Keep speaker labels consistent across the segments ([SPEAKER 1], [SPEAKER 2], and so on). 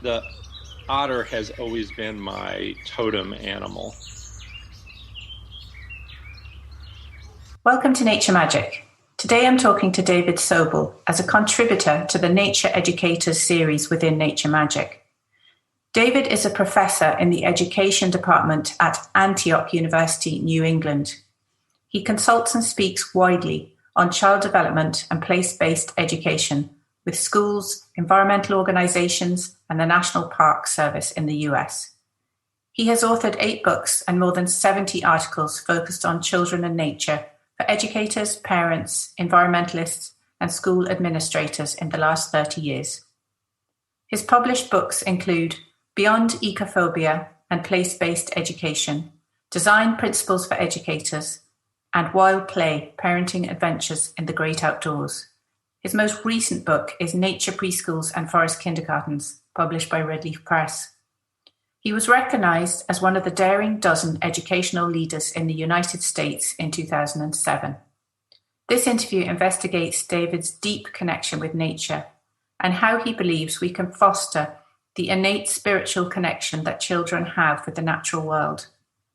[SPEAKER 1] the otter has always been my totem animal.
[SPEAKER 2] Welcome to Nature Magic. Today I'm talking to David Sobel as a contributor to the Nature Educators series within Nature Magic. David is a professor in the education department at Antioch University New England. He consults and speaks widely on child development and place-based education with schools, environmental organizations, and the National Park Service in the US. He has authored 8 books and more than 70 articles focused on children and nature for educators, parents, environmentalists, and school administrators in the last 30 years. His published books include Beyond Ecophobia and Place-Based Education, Design Principles for Educators, and Wild Play, Parenting Adventures in the Great Outdoors. His most recent book is Nature Preschools and Forest Kindergartens, published by Redleaf Press. He was recognized as one of the Daring Dozen educational leaders in the United States in 2007. This interview investigates David's deep connection with nature and how he believes we can foster the innate spiritual connection that children have with the natural world,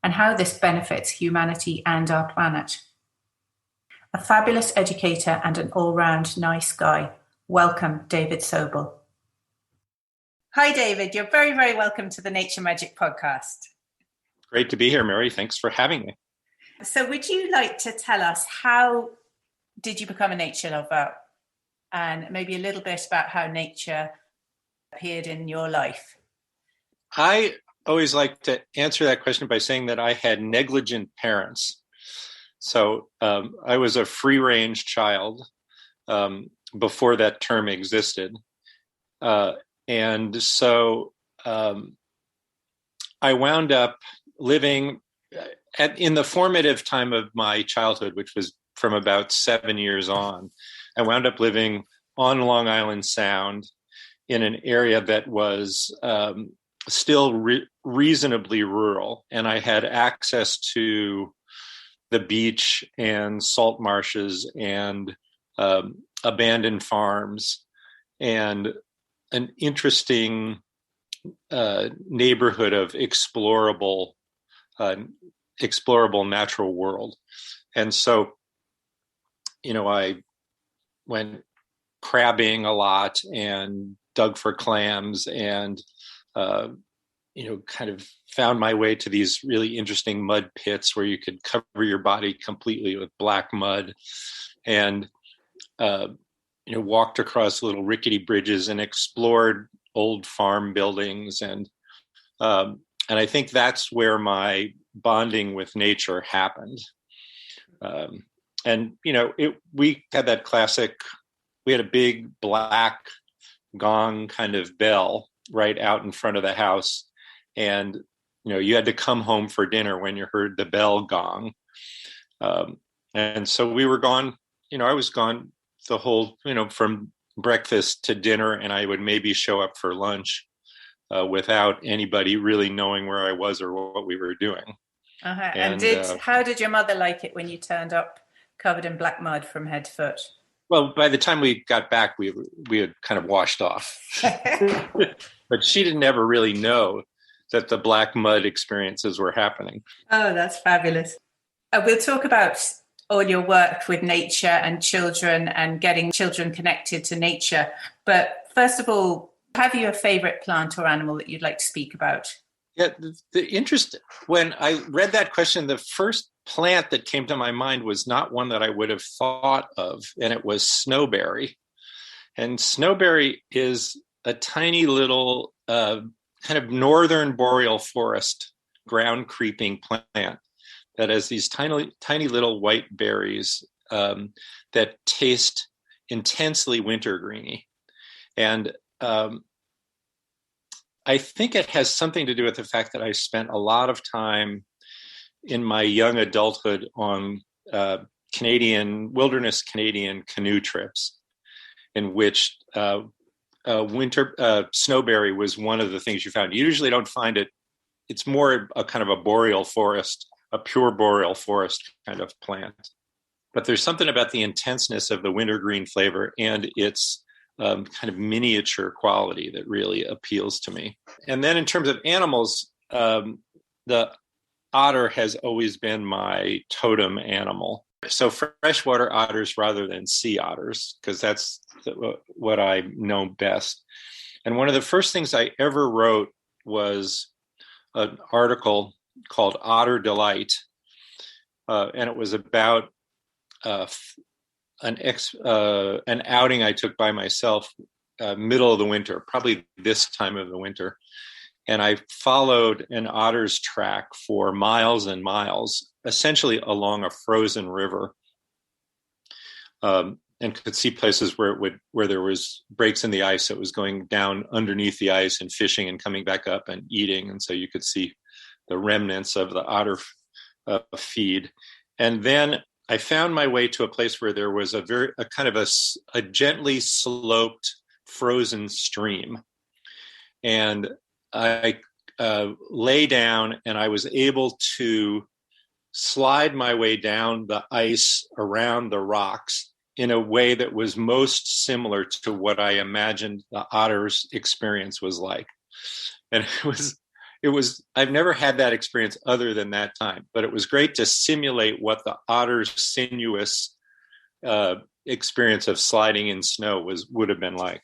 [SPEAKER 2] and how this benefits humanity and our planet. A fabulous educator and an all-round nice guy. Welcome, David Sobel. Hi, David. You're very, very welcome to the Nature Magic podcast.
[SPEAKER 1] Great to be here, Mary. Thanks for having me.
[SPEAKER 2] So would you like to tell us, how did you become a nature lover? And maybe a little bit about how nature appeared in your life?
[SPEAKER 1] I always like to answer that question by saying that I had negligent parents. So I was a free-range child before that term existed. And so I wound up living in the formative time of my childhood, which was from about 7 years on. I wound up living on Long Island Sound in an area that was still reasonably rural. And I had access to the beach and salt marshes and abandoned farms and an interesting neighborhood of explorable natural world. And so, I went crabbing a lot and dug for clams and, kind of found my way to these really interesting mud pits where you could cover your body completely with black mud and, walked across little rickety bridges and explored old farm buildings. And I think that's where my bonding with nature happened. We had that classic, we had a big black gong kind of bell right out in front of the house. And, you had to come home for dinner when you heard the bell gong. And so we were gone, I was gone the whole, from breakfast to dinner, and I would maybe show up for lunch without anybody really knowing where I was or what we were doing.
[SPEAKER 2] Uh-huh. And how did your mother like it when you turned up covered in black mud from head to foot?
[SPEAKER 1] Well, by the time we got back, we had kind of washed off. But she didn't ever really know that the black mud experiences were happening.
[SPEAKER 2] Oh, that's fabulous. We'll talk about all your work with nature and children and getting children connected to nature. But first of all, have you a favorite plant or animal that you'd like to speak about?
[SPEAKER 1] Yeah, the interest, when I read that question, the first plant that came to my mind was not one that I would have thought of, and it was snowberry. And snowberry is a tiny little kind of northern boreal forest ground creeping plant that has these tiny little white berries that taste intensely wintergreeny. And I think it has something to do with the fact that I spent a lot of time in my young adulthood on wilderness Canadian canoe trips, in which winter snowberry was one of the things you found. You usually don't find it. It's more a kind of a boreal forest, a pure boreal forest kind of plant. But there's something about the intenseness of the wintergreen flavor and its kind of miniature quality that really appeals to me. And then in terms of animals, the otter has always been my totem animal. So freshwater otters rather than sea otters, because that's what I know best. And one of the first things I ever wrote was an article called Otter Delight. And it was about an outing I took by myself middle of the winter, probably this time of the winter. And I followed an otter's track for miles and miles, essentially along a frozen river, and could see places where there was breaks in the ice. It was going down underneath the ice and fishing and coming back up and eating. And so you could see the remnants of the otter feed. And then I found my way to a place where there was a gently sloped frozen stream. And I lay down and I was able to slide my way down the ice around the rocks in a way that was most similar to what I imagined the otter's experience was like. And it was, I've never had that experience other than that time, but it was great to simulate what the otter's sinuous experience of sliding in snow would have been like.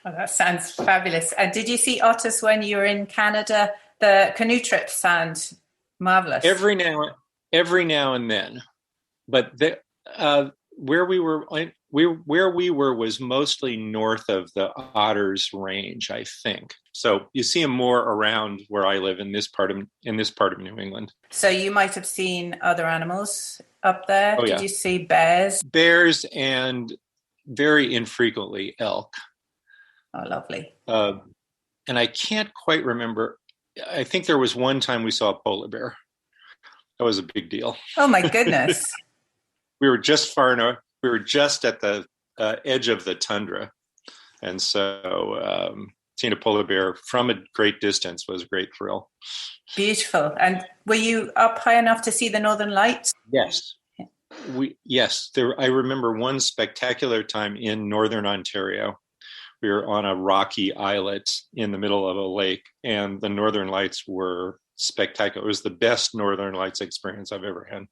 [SPEAKER 2] Oh, that sounds fabulous. And did you see otters when you were in Canada? The canoe trips sound marvelous.
[SPEAKER 1] Every now and then, but where we were was mostly north of the otter's range, I think. So you see them more around where I live in this part of New England.
[SPEAKER 2] So you might have seen other animals up there.
[SPEAKER 1] Oh, yeah.
[SPEAKER 2] Did you see bears?
[SPEAKER 1] Bears and very infrequently elk.
[SPEAKER 2] Oh, lovely.
[SPEAKER 1] And I can't quite remember. I think there was one time we saw a polar bear. That was a big deal.
[SPEAKER 2] Oh, my goodness.
[SPEAKER 1] We were just far enough. We were just at the edge of the tundra. And so seeing a polar bear from a great distance was a great thrill.
[SPEAKER 2] Beautiful. And were you up high enough to see the Northern Lights?
[SPEAKER 1] Yes. I remember one spectacular time in Northern Ontario. We were on a rocky islet in the middle of a lake, and the Northern Lights were spectacular. It was the best Northern Lights experience I've ever had.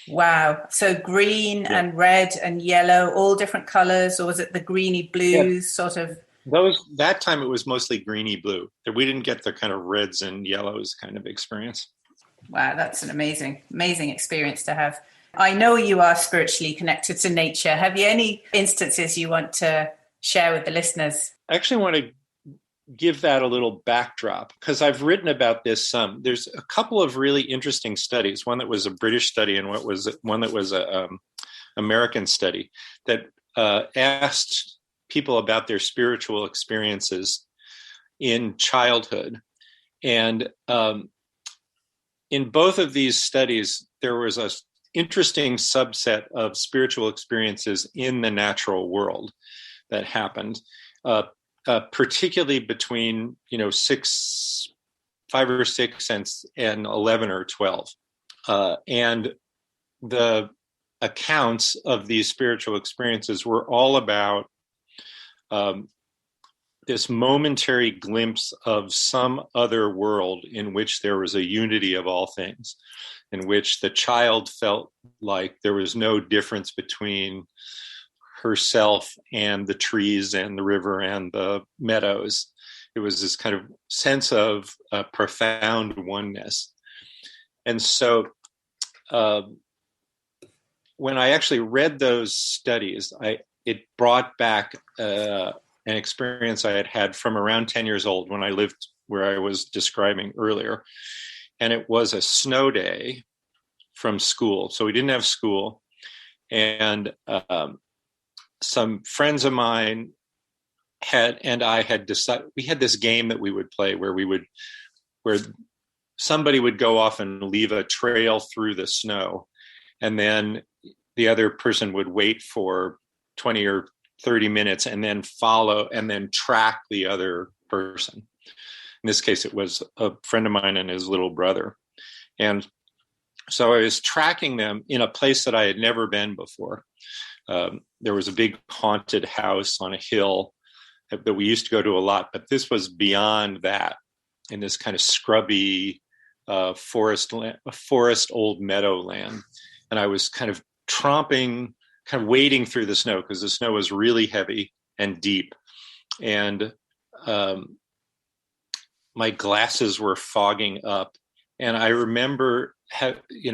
[SPEAKER 2] Wow. So green and red and yellow, all different colors, or was it the greeny blues sort of?
[SPEAKER 1] That time it was mostly greeny blue. We didn't get the kind of reds and yellows kind of experience.
[SPEAKER 2] Wow, that's an amazing experience to have. I know you are spiritually connected to nature. Have you any instances you want to share with the listeners?
[SPEAKER 1] I actually want to give that a little backdrop because I've written about this some. There's a couple of really interesting studies, one that was a British study and one that was a American study that asked people about their spiritual experiences in childhood. And in both of these studies, there was an interesting subset of spiritual experiences in the natural world that happened, particularly between 5 or 6 and 11 or 12, and the accounts of these spiritual experiences were all about this momentary glimpse of some other world in which there was a unity of all things, in which the child felt like there was no difference between herself and the trees and the river and the meadows. It was this kind of sense of profound oneness. And so when I actually read those studies, it brought back an experience I had had from around 10 years old when I lived where I was describing earlier. And it was a snow day from school. So we didn't have school. And some friends of mine had decided, we had this game that we would play where somebody would go off and leave a trail through the snow, and then the other person would wait for 20 or 30 minutes and then follow and then track the other person. In this case, it was a friend of mine and his little brother. And So I was tracking them in a place that I had never been before. There was a big haunted house on a hill that we used to go to a lot, but this was beyond that, in this kind of scrubby forest old meadowland. And I was kind of tromping, kind of wading through the snow because the snow was really heavy and deep. And my glasses were fogging up. And I remember,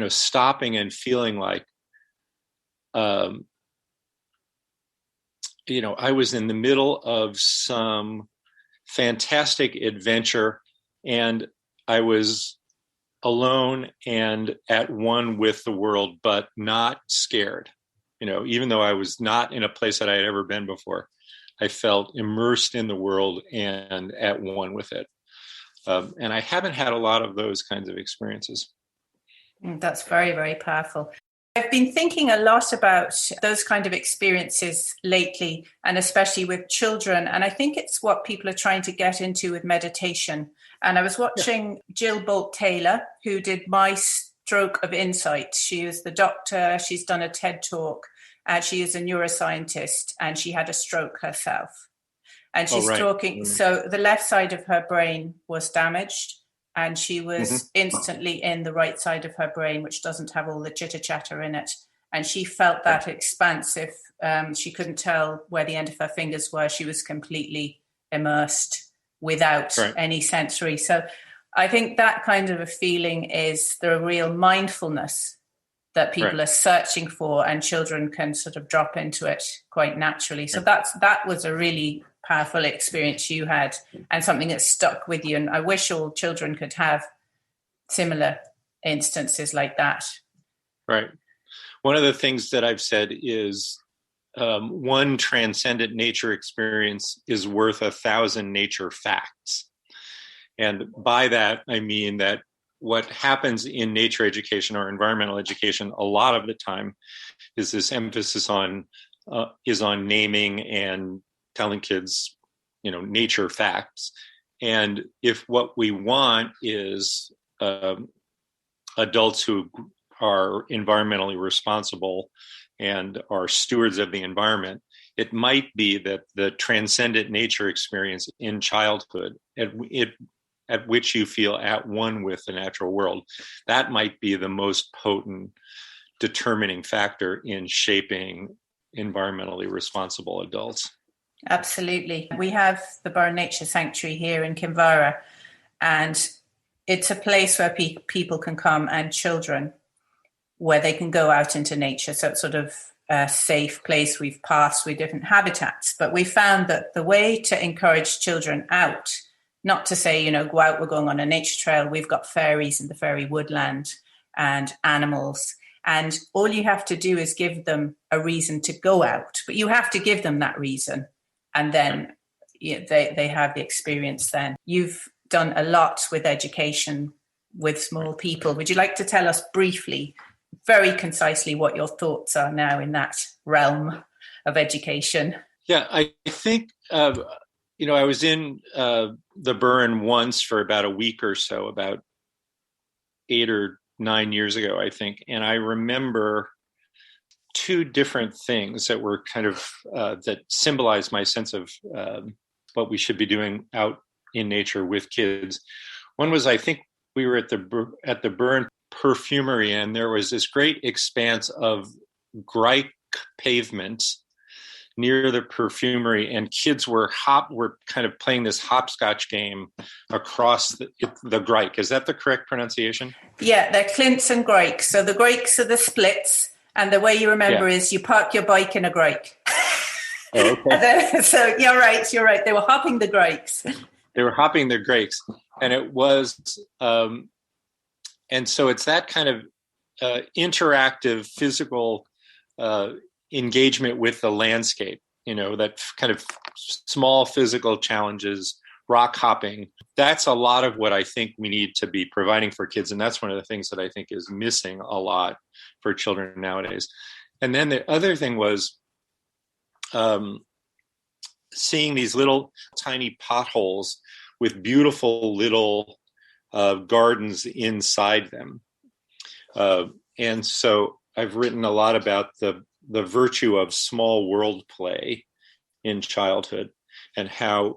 [SPEAKER 1] stopping and feeling like, I was in the middle of some fantastic adventure, and I was alone and at one with the world, but not scared. Even though I was not in a place that I had ever been before, I felt immersed in the world and at one with it. And I haven't had a lot of those kinds of experiences.
[SPEAKER 2] That's very, very powerful. I've been thinking a lot about those kind of experiences lately, and especially with children. And I think it's what people are trying to get into with meditation. And I was watching Jill Bolt Taylor, who did My Stroke of Insight. She is the doctor. She's done a TED talk. She is a neuroscientist, and she had a stroke herself. And she's talking. So the left side of her brain was damaged, and she was instantly in the right side of her brain, which doesn't have all the chitter chatter in it. And she felt that expansive. She couldn't tell where the end of her fingers were. She was completely immersed without any sensory. So I think that kind of a feeling is the real mindfulness that people are searching for, and children can sort of drop into it quite naturally. So that was a really powerful experience you had, and something that stuck with you. And I wish all children could have similar instances like that. Right.
[SPEAKER 1] One of the things that I've said is one transcendent nature experience is worth 1,000 nature facts. And by that, I mean that what happens in nature education or environmental education a lot of the time is this emphasis on naming and telling kids, nature facts. And if what we want is adults who are environmentally responsible and are stewards of the environment, it might be that the transcendent nature experience in childhood, at which you feel at one with the natural world, that might be the most potent determining factor in shaping environmentally responsible adults.
[SPEAKER 2] Absolutely. We have the Burren Nature Sanctuary here in Kinvara, and it's a place where people can come, and children, where they can go out into nature. So it's sort of a safe place. We've passed with different habitats, but we found that the way to encourage children out, not to say, go out, we're going on a nature trail. We've got fairies in the fairy woodland and animals. And all you have to do is give them a reason to go out, but you have to give them that reason. And then they have the experience then. You've done a lot with education with small people. Would you like to tell us briefly, very concisely, what your thoughts are now in that realm of education?
[SPEAKER 1] Yeah, I think, I was in the Burren once for about a week or so, about 8 or 9 years ago, I think. And I remember two different things that were kind of that symbolize my sense of what we should be doing out in nature with kids. One was, I think we were at the Burren Perfumery, and there was this great expanse of Greik pavement near the perfumery, and kids were kind of playing this hopscotch game across the Greik. Is that the correct pronunciation?
[SPEAKER 2] Yeah, they're Clints and Greiks. So the Greiks are the splits. And the way you remember is you park your bike in a Greik.
[SPEAKER 1] Oh, okay.
[SPEAKER 2] So you're right. They were hopping the Greiks.
[SPEAKER 1] They were hopping the Greiks. And it was, and so it's that kind of interactive physical engagement with the landscape, that kind of small physical challenges, rock hopping. That's a lot of what I think we need to be providing for kids. And that's one of the things that I think is missing a lot for children nowadays. And then the other thing was seeing these little tiny potholes with beautiful little gardens inside them. And so I've written a lot about the virtue of small world play in childhood, and how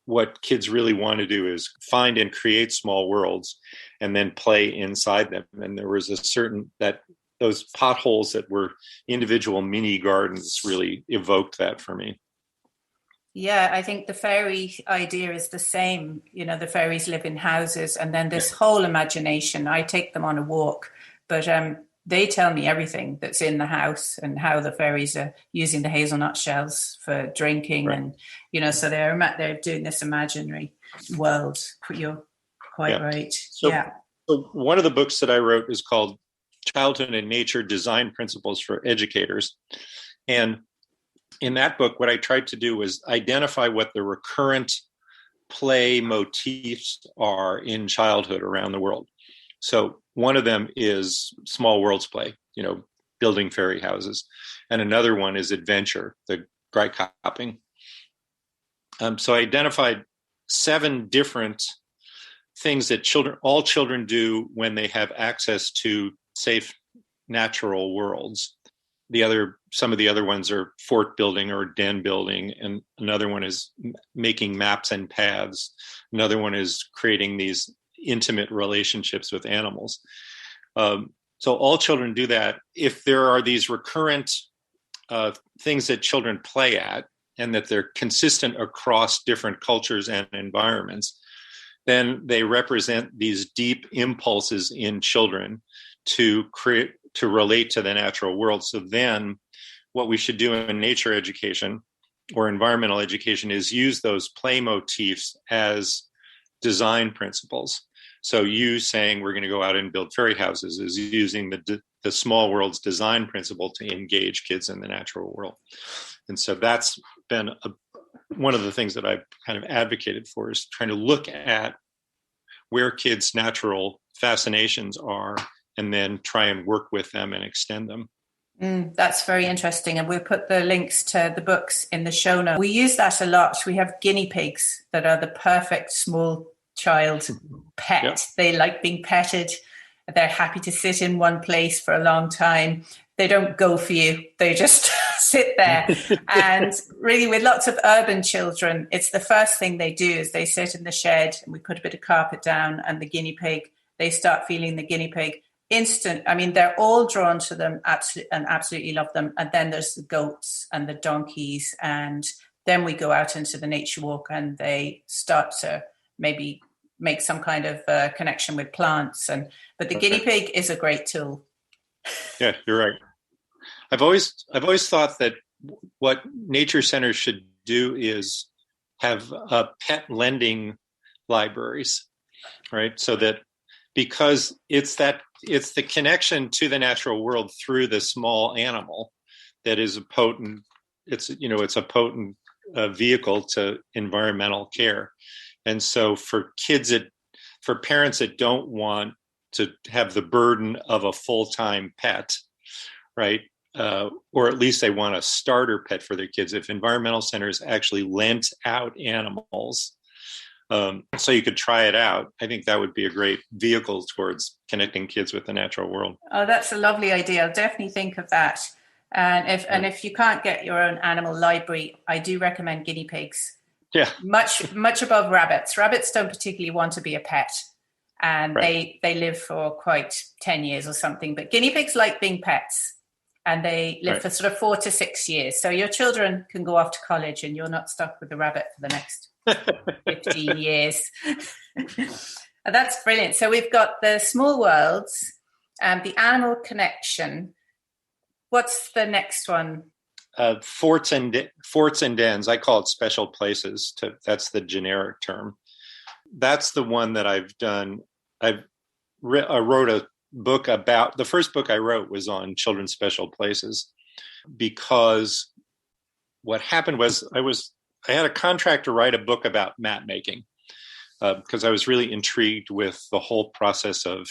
[SPEAKER 1] what kids really want to do is find and create small worlds and then play inside them. And there was a certain that those potholes that were individual mini gardens really evoked that for me.
[SPEAKER 2] Yeah, I think the fairy idea is the same. You know, the fairies live in houses, and then this whole imagination. I take them on a walk, but they tell me everything that's in the house and how the fairies are using the hazelnut shells for drinking, right. And so they're doing this imaginary world. You're quite right.
[SPEAKER 1] So one of the books that I wrote is called Childhood and Nature: Design Principles for Educators, and in that book, what I tried to do was identify what the recurrent play motifs are in childhood around the world. So one of them is small worlds play, building fairy houses. And another one is adventure, the Greikopping. So I identified 7 different things that all children do when they have access to safe natural worlds. Some of the other ones are fort building or den building, and another one is making maps and paths. Another one is creating these intimate relationships with animals. So all children do that. If there are these recurrent things that children play at, and that they're consistent across different cultures and environments, then they represent these deep impulses in children to relate to the natural world. So then what we should do in nature education or environmental education is use those play motifs as design principles. So you saying we're going to go out and build fairy houses is using the small world's design principle to engage kids in the natural world. And so that's been one of the things that I've kind of advocated for, is trying to look at where kids' natural fascinations are and then try and work with them and extend them.
[SPEAKER 2] That's very interesting. And we'll put the links to the books in the show notes. We use that a lot. We have guinea pigs that are the perfect small child pet. Yep. They like being petted. They're happy to sit in one place for a long time. They don't go for you. They just sit there. And really, with lots of urban children, it's the first thing they do is they sit in the shed and we put a bit of carpet down, and the guinea pig, they start feeling the guinea pig. They're all drawn to them and absolutely love them. And then there's the goats and the donkeys. And then we go out into the nature walk and they start to maybe make some kind of connection with plants. But the guinea pig is a great tool.
[SPEAKER 1] Yeah, you're right. I've always thought that what nature centers should do is have pet lending libraries, right? So that, because it's the connection to the natural world through the small animal that is a potent vehicle to environmental care. And so for parents that don't want to have the burden of a full-time pet, right? Or at least they want a starter pet for their kids. If environmental centers actually lent out animals, so you could try it out, I think that would be a great vehicle towards connecting kids with the natural world.
[SPEAKER 2] Oh, that's a lovely idea. I'll definitely think of that. And if you can't get your own animal library, I do recommend guinea pigs.
[SPEAKER 1] Yeah.
[SPEAKER 2] Much above rabbits. Rabbits don't particularly want to be a pet, and right. they live for quite 10 years or something. But guinea pigs like being pets, and they live right. for sort of 4 to 6 years. So your children can go off to college and you're not stuck with the rabbit for the next 15 years. That's brilliant. So we've got the small worlds, the animal connection. What's the next one?
[SPEAKER 1] Forts and dens. I call it special places. That's the generic term. That's the one that I've done. I wrote a book about. The first book I wrote was on children's special places, because what happened was I had a contract to write a book about map making, because I was really intrigued with the whole process of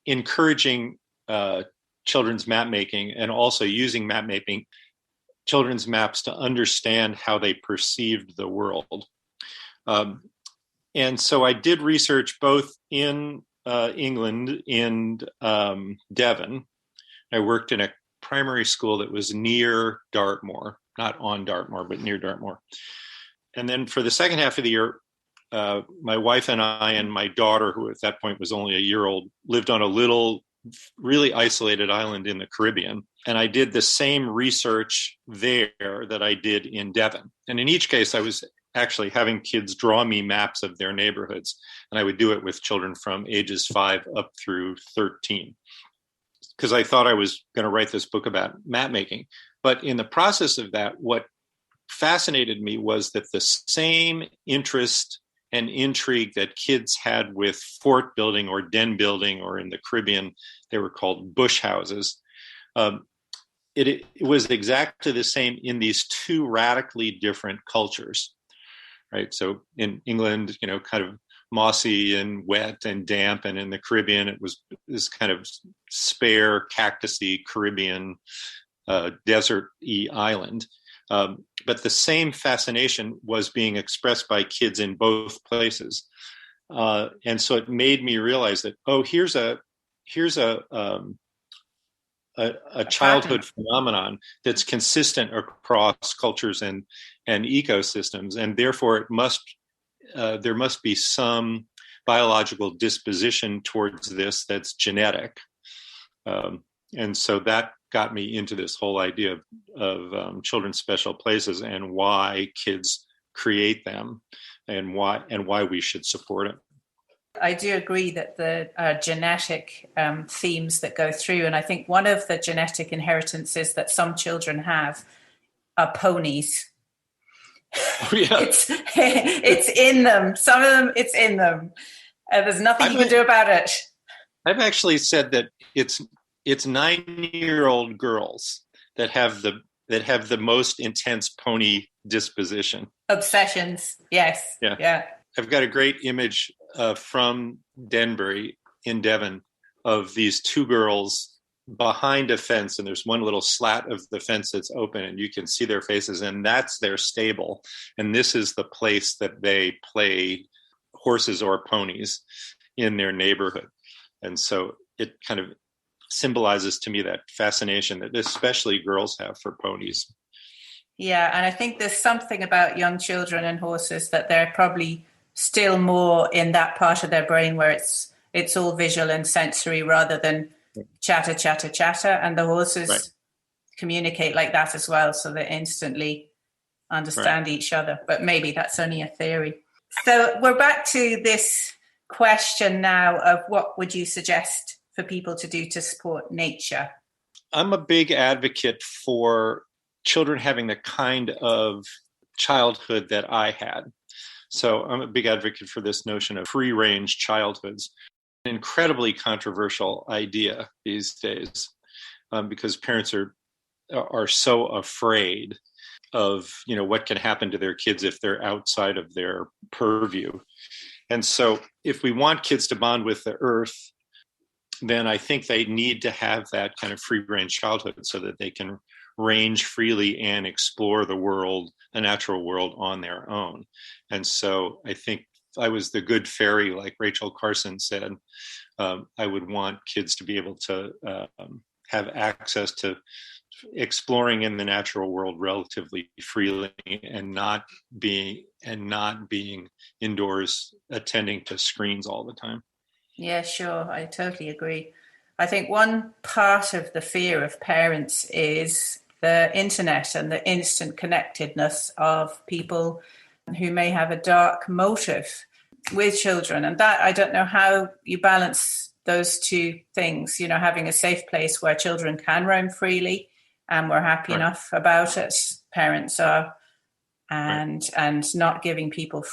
[SPEAKER 1] encouraging children's map making, and also using map making, children's maps, to understand how they perceived the world. And so I did research both in England in Devon. I worked in a primary school that was near Dartmoor, not on Dartmoor, but near Dartmoor. And then for the second half of the year, my wife and I and my daughter, who at that point was only a year old, lived on a little, really isolated island in the Caribbean. And I did the same research there that I did in Devon. And in each case, I was actually having kids draw me maps of their neighborhoods. And I would do it with children from ages 5 up through 13. Because I thought I was going to write this book about map making. But in the process of that, what fascinated me was that the same interest and intrigue that kids had with fort building or den building, or in the Caribbean, they were called bush houses. It was exactly the same in these two radically different cultures, right? So in England, kind of mossy and wet and damp, and in the Caribbean, it was this kind of spare, cactusy Caribbean desert-y island. But the same fascination was being expressed by kids in both places. And so it made me realize that, here's a childhood phenomenon that's consistent across cultures and ecosystems. And therefore there must be some biological disposition towards this that's genetic. And so that got me into this whole idea of children's special places and why kids create them and why we should support it.
[SPEAKER 2] I do agree that the genetic themes that go through, and I think one of the genetic inheritances that some children have are ponies.
[SPEAKER 1] Oh, yeah.
[SPEAKER 2] It's in them. Some of them, it's in them. There's nothing you can do about it.
[SPEAKER 1] I've actually said that it's 9-year-old girls that have the most intense pony disposition.
[SPEAKER 2] Obsessions. Yes. Yeah.
[SPEAKER 1] I've got a great image from Denbury in Devon of these two girls behind a fence, and there's one little slat of the fence that's open and you can see their faces, and that's their stable. And this is the place that they play horses or ponies in their neighborhood. And so it kind of symbolizes to me that fascination that especially girls have for ponies.
[SPEAKER 2] Yeah, and I think there's something about young children and horses that they're probably still more in that part of their brain where it's all visual and sensory rather than chatter, chatter, chatter. And the horses communicate like that as well, so they instantly understand each other. But maybe that's only a theory. So we're back to this question now of what would you suggest for people to do to support nature?
[SPEAKER 1] I'm a big advocate for children having the kind of childhood that I had. So I'm a big advocate for this notion of free-range childhoods. An incredibly controversial idea these days because parents are so afraid of what can happen to their kids if they're outside of their purview. And so if we want kids to bond with the earth, then I think they need to have that kind of free-range childhood so that they can range freely and explore the world, the natural world, on their own. And so I think if I was the good fairy, like Rachel Carson said, I would want kids to be able to have access to exploring in the natural world relatively freely and not being indoors attending to screens all the time.
[SPEAKER 2] Yeah, sure. I totally agree. I think one part of the fear of parents is the internet and the instant connectedness of people who may have a dark motive with children. And that, I don't know how you balance those two things, having a safe place where children can roam freely and we're happy enough about it, parents are, and not giving people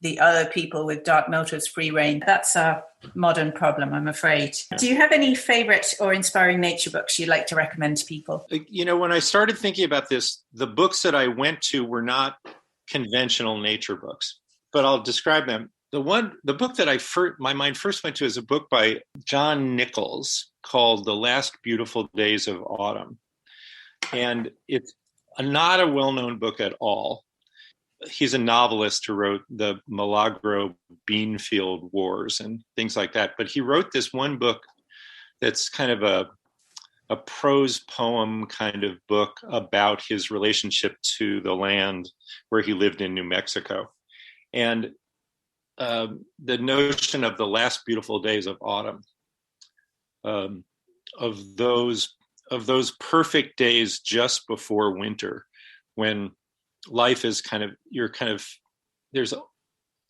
[SPEAKER 2] the other people with dark motives free rein. That's a modern problem, I'm afraid. Do you have any favorite or inspiring nature books you'd like to recommend to people?
[SPEAKER 1] When I started thinking about this, the books that I went to were not conventional nature books, but I'll describe them. The book that my mind first went to is a book by John Nichols called The Last Beautiful Days of Autumn. And it's not a well-known book at all. he's a novelist who wrote the Milagro Beanfield Wars and things like that. But he wrote this one book that's kind of a prose poem kind of book about his relationship to the land where he lived in New Mexico. And the notion of the last beautiful days of autumn, of those perfect days just before winter, when life is there's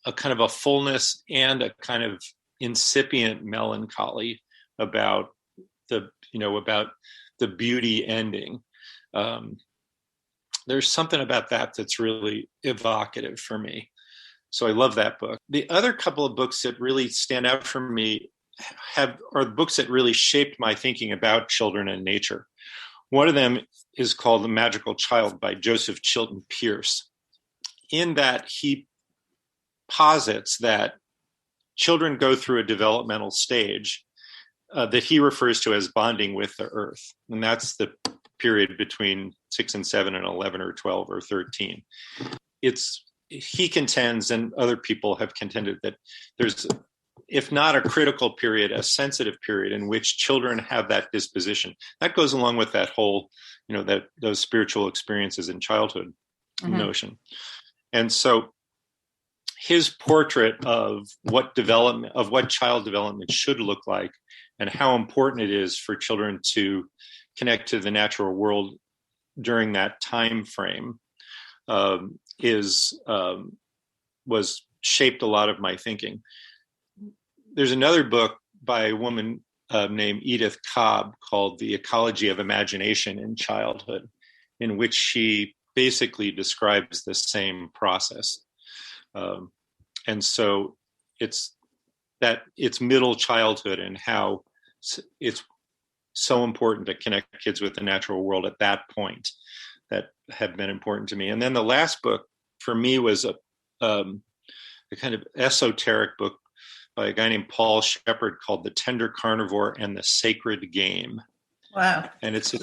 [SPEAKER 1] a kind of a fullness and a kind of incipient melancholy about the beauty ending. There's something about that that's really evocative for me. So I love that book. The other couple of books that really stand out for me are books that really shaped my thinking about children and nature. One of them is called The Magical Child by Joseph Chilton Pearce. In that, he posits that children go through a developmental stage that he refers to as bonding with the earth. And that's the period between 6 and 7 and 11 or 12 or 13. He contends, and other people have contended, that there's, if not a critical period, a sensitive period in which children have that disposition. That goes along with that whole, those spiritual experiences in childhood notion. And so his portrait of what child development should look like and how important it is for children to connect to the natural world during that time frame was shaped a lot of my thinking. There's another book by a woman named Edith Cobb called The Ecology of Imagination in Childhood, in which she basically describes the same process. And so it's middle childhood and how it's so important to connect kids with the natural world at that point that have been important to me. And then the last book for me was a kind of esoteric book by a guy named Paul Shepard called The Tender Carnivore and the Sacred Game.
[SPEAKER 2] Wow.
[SPEAKER 1] And it's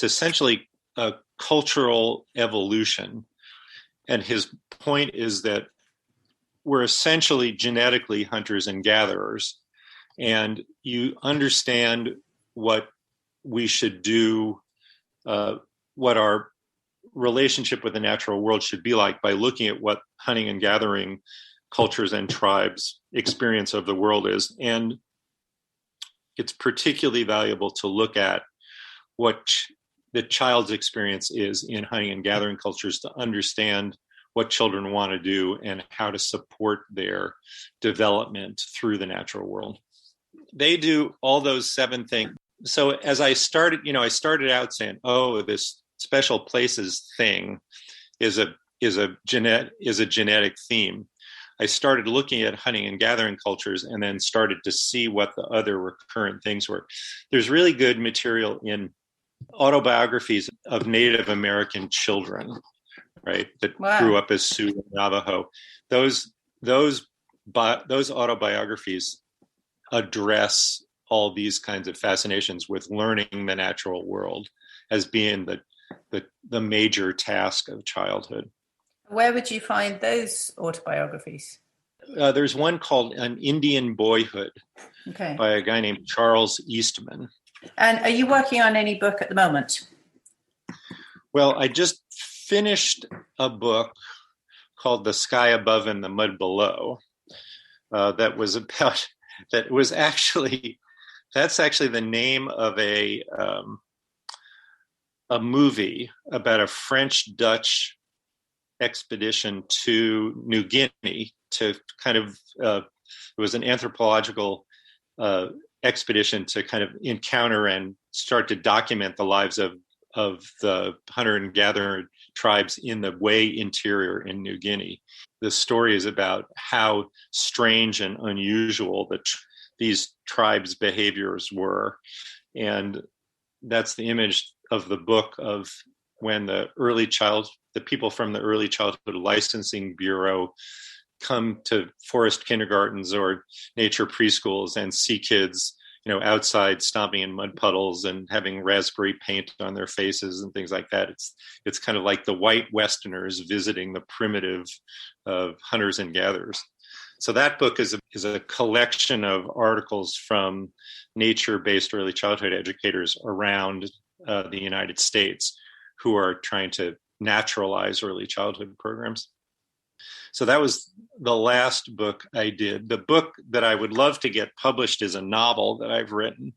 [SPEAKER 1] essentially a cultural evolution. And his point is that we're essentially genetically hunters and gatherers. And you understand what we should do, what our relationship with the natural world should be like by looking at what hunting and gathering cultures and tribes' experience of the world is. And it's particularly valuable to look at what the child's experience is in hunting and gathering cultures to understand what children want to do and how to support their development through the natural world. They do all those 7 things. So as I started out saying, this special places thing is a genetic theme. I started looking at hunting and gathering cultures and then started to see what the other recurrent things were. There's really good material in autobiographies of Native American children, right, that grew up as Sioux and Navajo. Those autobiographies address all these kinds of fascinations with learning the natural world as being the major task of childhood.
[SPEAKER 2] Where would you find those autobiographies?
[SPEAKER 1] There's one called An Indian Boyhood by a guy named Charles Eastman.
[SPEAKER 2] And are you working on any book at the moment?
[SPEAKER 1] Well, I just finished a book called The Sky Above and the Mud Below. That's actually the name of a movie about a French-Dutch expedition to New Guinea to kind of, it was an anthropological expedition to kind of encounter and start to document the lives of the hunter and gatherer tribes in the way interior in New Guinea. The story is about how strange and unusual these tribes' behaviors were. And that's the image of the book of when the people from the Early Childhood Licensing Bureau come to forest kindergartens or nature preschools and see kids, outside stomping in mud puddles and having raspberry paint on their faces and things like that. It's kind of like the white Westerners visiting the primitive hunters and gatherers. So that book is a collection of articles from nature-based early childhood educators around the United States who are trying to naturalize early childhood programs. So that was the last book I did. The book that I would love to get published is a novel that I've written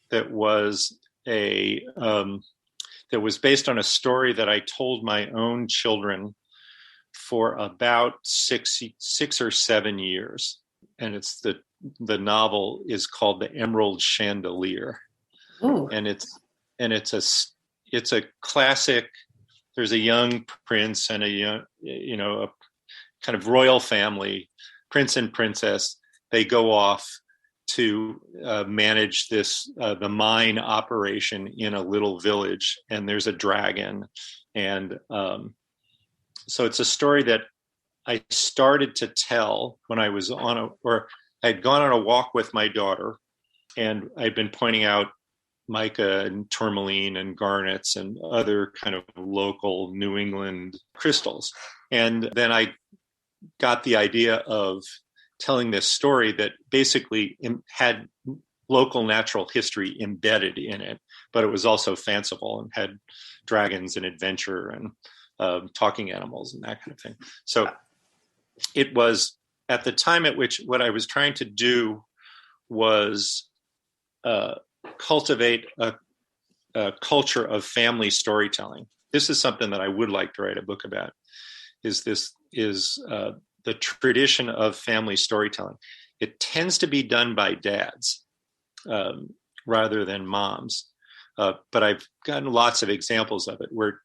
[SPEAKER 1] that was based on a story that I told my own children for about six or 7 years. And it's the novel is called The Emerald Chandelier.
[SPEAKER 2] Ooh.
[SPEAKER 1] And it's a classic. There's a young prince and a kind of royal family, prince and princess. They go off to manage the mine operation in a little village, and there's a dragon. And so it's a story that I started to tell when I was I'd gone on a walk with my daughter, and I'd been pointing out mica and tourmaline and garnets and other kind of local New England crystals. And then I got the idea of telling this story that basically had local natural history embedded in it, but it was also fanciful and had dragons and adventure and talking animals and that kind of thing. So it was at the time at which what I was trying to do was cultivate a culture of family storytelling. This is something that I would like to write a book about. Is the tradition of family storytelling. It tends to be done by dads rather than moms. But I've gotten lots of examples of it where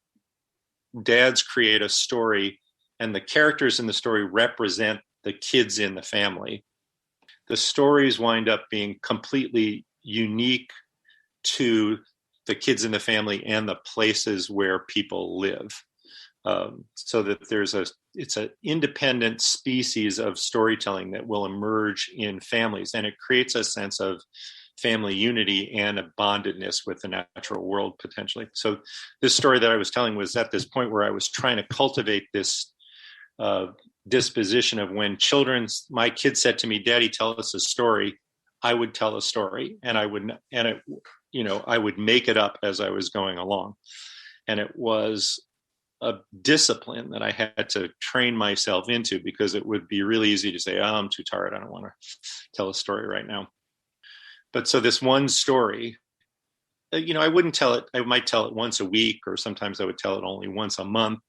[SPEAKER 1] dads create a story and the characters in the story represent the kids in the family. The stories wind up being completely unique to the kids in the family and the places where people live. So that it's an independent species of storytelling that will emerge in families, and it creates a sense of family unity and a bondedness with the natural world potentially. So this story that I was telling was at this point where I was trying to cultivate this disposition of when my kids said to me, "Daddy, tell us a story," I would tell a story, and I would make it up as I was going along. And it was a discipline that I had to train myself into, because it would be really easy to say, "Oh, I'm too tired. I don't want to tell a story right now." But so this one story, I wouldn't tell it. I might tell it once a week, or sometimes I would tell it only once a month.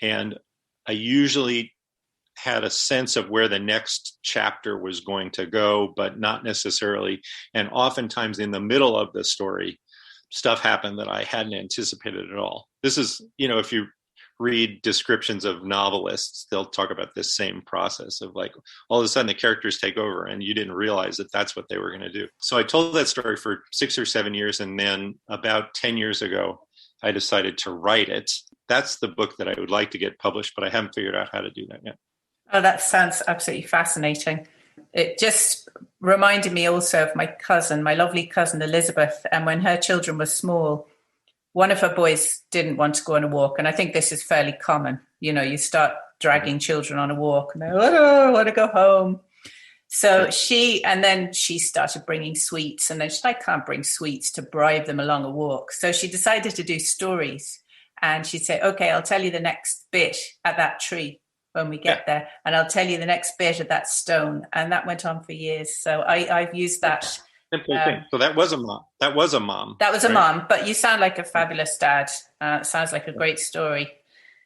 [SPEAKER 1] And I usually had a sense of where the next chapter was going to go, but not necessarily. And oftentimes in the middle of the story, stuff happened that I hadn't anticipated at all. This is, if you read descriptions of novelists, they'll talk about this same process of like, all of a sudden the characters take over and you didn't realize that that's what they were going to do. So I told that story for 6 or 7 years. And then about 10 years ago, I decided to write it. That's the book that I would like to get published, but I haven't figured out how to do that yet.
[SPEAKER 2] Oh, that sounds absolutely fascinating. It just reminded me also of my lovely cousin Elizabeth. And when her children were small, one of her boys didn't want to go on a walk. And I think this is fairly common. You start dragging children on a walk and they're like, "Oh, I want to go home." So she started bringing sweets, and then I can't bring sweets to bribe them along a walk. So she decided to do stories, and she'd say, "Okay, I'll tell you the next bit at that tree when we get there, and I'll tell you the next bit at that stone." And that went on for years. So I've used that.
[SPEAKER 1] So that was a mom. That was a mom.
[SPEAKER 2] That was a mom, but you sound like a fabulous dad. Sounds like a great story.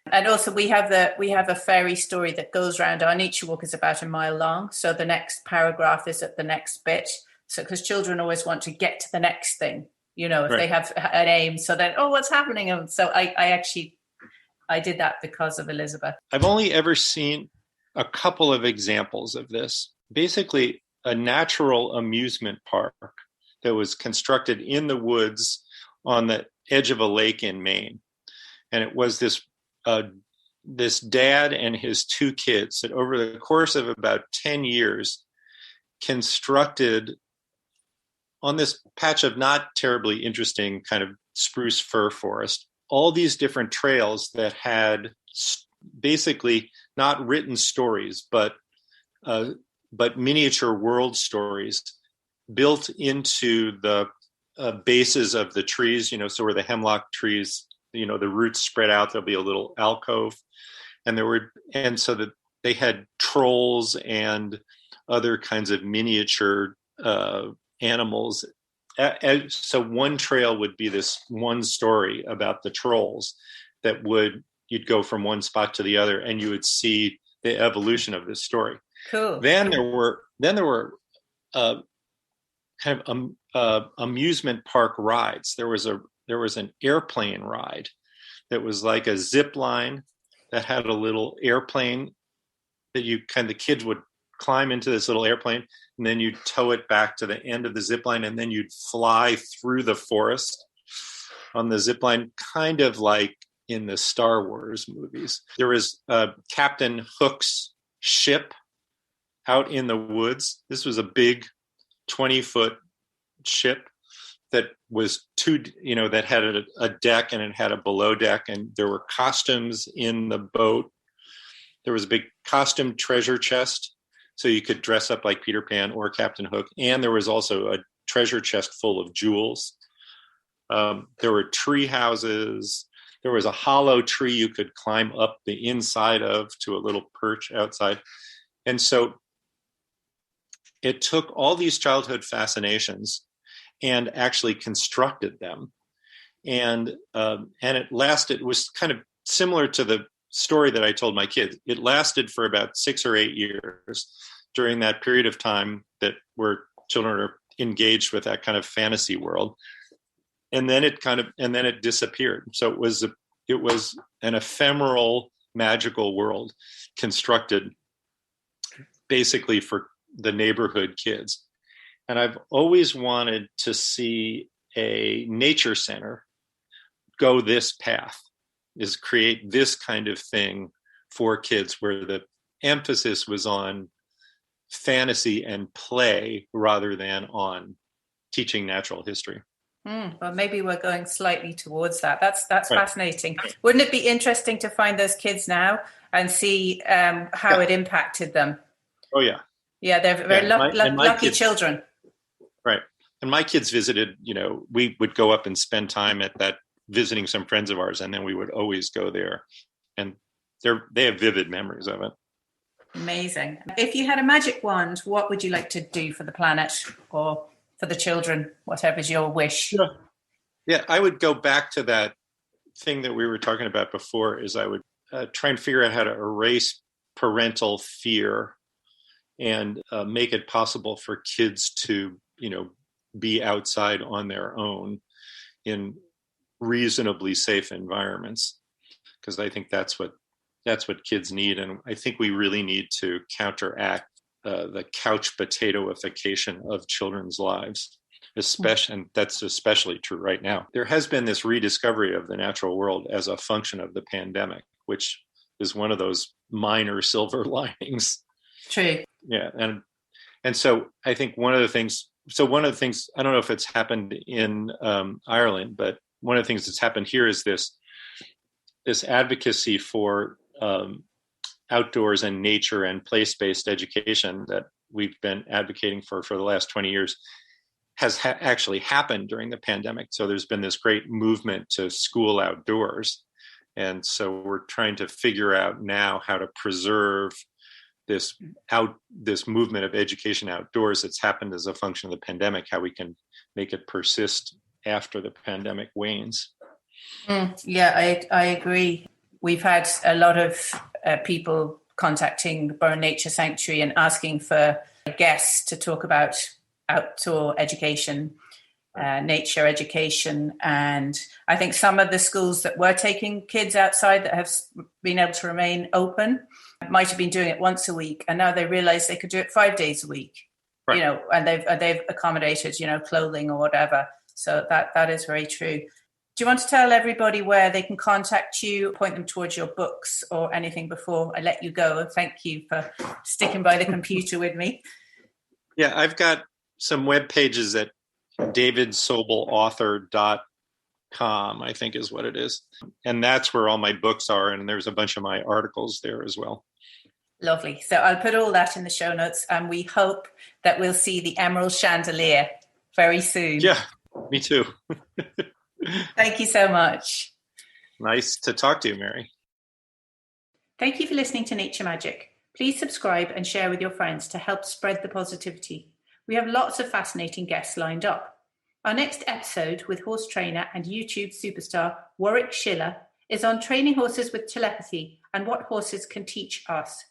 [SPEAKER 2] And also we have a fairy story that goes around. Our nature walk is about a mile long. So the next paragraph is at the next bit. So because children always want to get to the next thing, if they have an aim. So then, what's happening? And so I did that because of Elizabeth.
[SPEAKER 1] I've only ever seen a couple of examples of this. Basically, a natural amusement park that was constructed in the woods on the edge of a lake in Maine. And it was this dad and his 2 kids that over the course of about 10 years constructed on this patch of not terribly interesting kind of spruce fir forest, all these different trails that had basically not written stories, but miniature world stories built into the bases of the trees, so where the hemlock trees, the roots spread out, there'll be a little alcove. And so that they had trolls and other kinds of miniature animals. So one trail would be this one story about the trolls that you'd go from one spot to the other and you would see the evolution of this story.
[SPEAKER 2] Cool.
[SPEAKER 1] Then there were kind of amusement park rides. There was an airplane ride that was like a zip line that had a little airplane that the kids would climb into this little airplane, and then you'd tow it back to the end of the zip line, and then you'd fly through the forest on the zip line, kind of like in the Star Wars movies. There was Captain Hook's ship out in the woods. This was a big 20-foot ship that was that had a deck and it had a below deck, and there were costumes in the boat. There was a big costume treasure chest, so you could dress up like Peter Pan or Captain Hook. And there was also a treasure chest full of jewels. There were tree houses. There was a hollow tree you could climb up the inside of to a little perch outside. And so it took all these childhood fascinations and actually constructed them. And it was kind of similar to the story that I told my kids. It lasted for about 6 or 8 years during that period of time where children are engaged with that kind of fantasy world. And then it disappeared. So it was an ephemeral, magical world constructed basically for the neighborhood kids. And I've always wanted to see a nature center go this path, is create this kind of thing for kids where the emphasis was on fantasy and play rather than on teaching natural history.
[SPEAKER 2] Well, maybe we're going slightly towards that. That's right. Fascinating. Wouldn't it be interesting to find those kids now and see how it impacted them?
[SPEAKER 1] Oh, yeah.
[SPEAKER 2] Yeah, they're very lucky children.
[SPEAKER 1] Right. And my kids visited, we would go up and spend time at that, visiting some friends of ours, and then we would always go there. And they have vivid memories of it.
[SPEAKER 2] Amazing. If you had a magic wand, what would you like to do for the planet or for the children, whatever's your wish?
[SPEAKER 1] Yeah, I would go back to that thing that we were talking about before, is I would try and figure out how to erase parental fear and make it possible for kids to, be outside on their own in reasonably safe environments. Because I think that's what kids need. And I think we really need to counteract the couch potatoification of children's lives, and that's especially true right now. There has been this rediscovery of the natural world as a function of the pandemic, which is one of those minor silver linings.
[SPEAKER 2] True.
[SPEAKER 1] Yeah. And so I think one of the things, I don't know if it's happened in Ireland, but one of the things that's happened here is this advocacy for outdoors and nature and place-based education that we've been advocating for the last 20 years has actually happened during the pandemic. So there's been this great movement to school outdoors. And so we're trying to figure out now how to preserve this movement of education outdoors that's happened as a function of the pandemic, how we can make it persist after the pandemic wanes.
[SPEAKER 2] Yeah, I agree. We've had a lot of people contacting the Burren Nature Sanctuary and asking for guests to talk about outdoor education, nature education. And I think some of the schools that were taking kids outside that have been able to remain open might have been doing it once a week. And now they realize they could do it 5 days a week, right. And they've accommodated, clothing or whatever. So that is very true. Do you want to tell everybody where they can contact you, point them towards your books or anything before I let you go? Thank you for sticking by the computer with me.
[SPEAKER 1] Yeah, I've got some web pages at davidsobelauthor.com, I think is what it is. And that's where all my books are. And there's a bunch of my articles there as well.
[SPEAKER 2] Lovely. So I'll put all that in the show notes, and we hope that we'll see the emerald chandelier very soon.
[SPEAKER 1] Yeah, me too.
[SPEAKER 2] Thank you so much.
[SPEAKER 1] Nice to talk to you, Mary.
[SPEAKER 2] Thank you for listening to Nature Magic. Please subscribe and share with your friends to help spread the positivity. We have lots of fascinating guests lined up. Our next episode with horse trainer and YouTube superstar Warwick Schiller is on training horses with telepathy and what horses can teach us.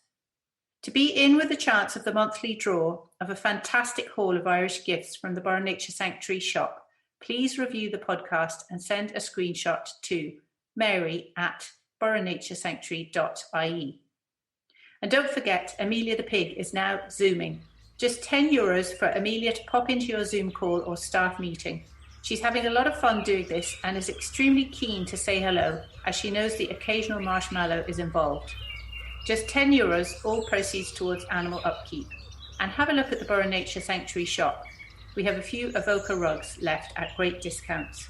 [SPEAKER 2] To be in with a chance of the monthly draw of a fantastic haul of Irish gifts from the Burren Nature Sanctuary shop, please review the podcast and send a screenshot to mary@burrennaturesanctuary.ie. And don't forget, Amelia the pig is now Zooming. Just €10 for Amelia to pop into your Zoom call or staff meeting. She's having a lot of fun doing this and is extremely keen to say hello, as she knows the occasional marshmallow is involved. Just €10, all proceeds towards animal upkeep. And have a look at the Burren Nature Sanctuary shop. We have a few Evoca rugs left at great discounts.